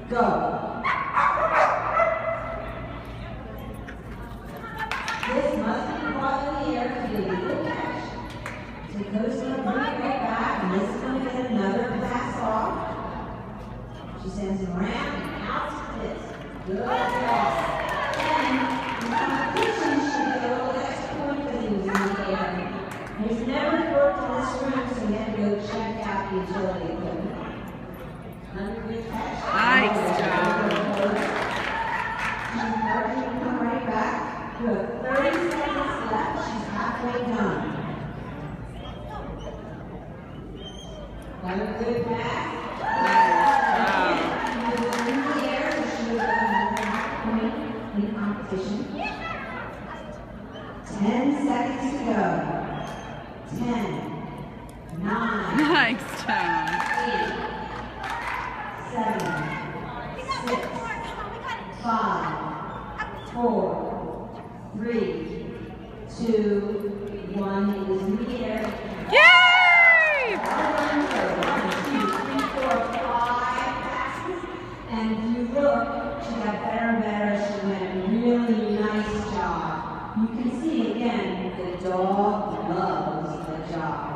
Go. This must be brought in the air to get a good catch. So Coda's going to bring it right back, and this is going to get another pass off. She sends him around and out to this. Good pass. And in competition, she got a little extra point because he was in the air. He's never worked in this room, so he had to go check out the utility equipment. Nice job. She's encouraging to come right back. You have 30 seconds left. She's halfway done. Another good pass. She was in the air, so she was another half point in competition. 10 seconds to go. 10, 9. Nice job. 7, 6, 5, 4, 3, 2, 1. It was in the air. Yay! 1, 2, 3, 4, 5 passes. And if you look, she got better and better. She did a really nice job. You can see again, the dog loves the job.